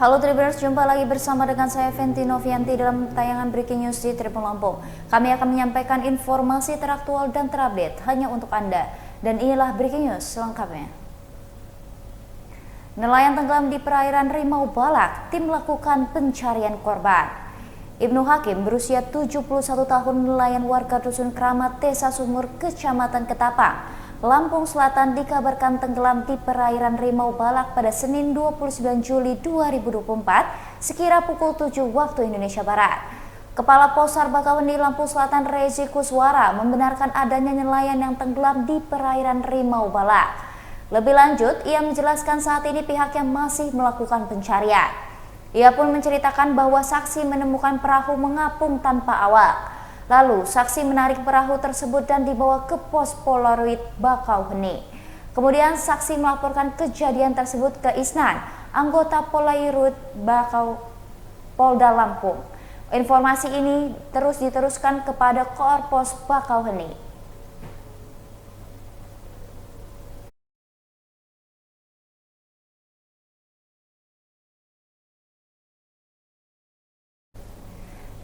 Halo Tribuners, jumpa lagi bersama dengan saya Fenty Novianti dalam tayangan Breaking News di Tribun Lampung. Kami akan menyampaikan informasi teraktual dan terupdate hanya untuk Anda. Dan inilah Breaking News selengkapnya. Nelayan tenggelam di perairan Rimau Balak, tim melakukan pencarian korban. Ibnu Hakim berusia 71 tahun, nelayan warga Dusun Kramat, Desa Sumur, Kecamatan Ketapang, Lampung Selatan, dikabarkan tenggelam di perairan Rimau Balak pada Senin 29 Juli 2024 sekira pukul 7 waktu Indonesia Barat. Kepala Posar Bakauheni Lampung Selatan Rezi Kuswara membenarkan adanya nelayan yang tenggelam di perairan Rimau Balak. Lebih lanjut, ia menjelaskan saat ini pihaknya masih melakukan pencarian. Ia pun menceritakan bahwa saksi menemukan perahu mengapung tanpa awak. Lalu, saksi menarik perahu tersebut dan dibawa ke pos Polaroid Bakauheni. Kemudian, saksi melaporkan kejadian tersebut ke Isnan, anggota Polairut Polda Lampung. Informasi ini terus diteruskan kepada Korpos Bakauheni.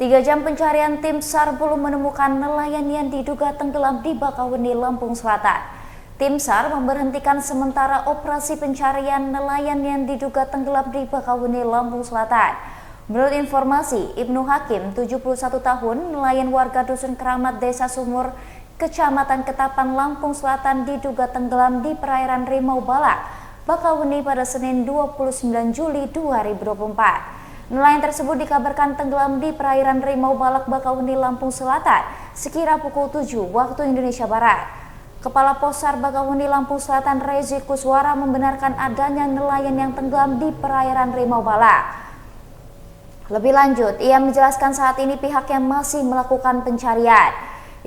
Tiga jam pencarian tim SAR belum menemukan nelayan yang diduga tenggelam di Bakauheni, Lampung Selatan. Tim SAR memberhentikan sementara operasi pencarian nelayan yang diduga tenggelam di Bakauheni, Lampung Selatan. Menurut informasi, Ibnu Hakim, 71 tahun, nelayan warga Dusun Kramat, Desa Sumur, Kecamatan Ketapang, Lampung Selatan, diduga tenggelam di perairan Rimau Balak, Bakauheni pada Senin 29 Juli 2024. Nelayan tersebut dikabarkan tenggelam di perairan Rimau Balak, Bakauheni, Lampung Selatan sekira pukul 7 waktu Indonesia Barat. Kepala Posar Bakauheni Lampung Selatan Rezi Kuswara membenarkan adanya nelayan yang tenggelam di perairan Rimau Balak. Lebih lanjut, ia menjelaskan saat ini pihaknya masih melakukan pencarian.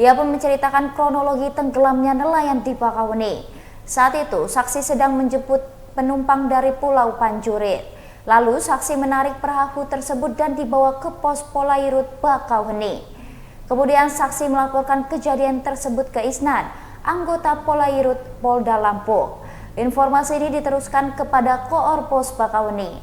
Ia pun menceritakan kronologi tenggelamnya nelayan di Bakauheni. Saat itu, saksi sedang menjemput penumpang dari Pulau Panjurit. Lalu saksi menarik perahu tersebut dan dibawa ke pos Polairut Bakauheni. Kemudian saksi melaporkan kejadian tersebut ke Isnan, anggota Polairut Polda Lampung. Informasi ini diteruskan kepada Korpos Bakauheni.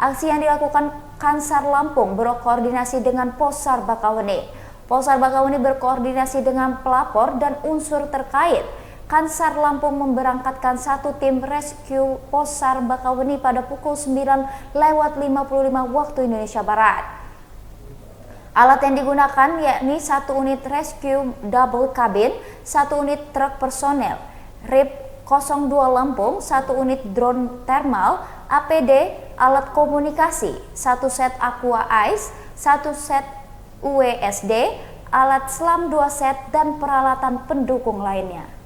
Aksi yang dilakukan Kansar Lampung berkoordinasi dengan Posar Bakauheni. Posar Bakauheni berkoordinasi dengan pelapor dan unsur terkait. Kansar Lampung memberangkatkan satu tim rescue Posar Bakauheni pada pukul 9:55 waktu Indonesia Barat. Alat yang digunakan yakni satu unit rescue double cabin, satu unit truk personel, RIP 02 Lampung, satu unit drone thermal, APD, alat komunikasi, satu set Aqua Ice, satu set UWSD, alat selam 2 set, dan peralatan pendukung lainnya.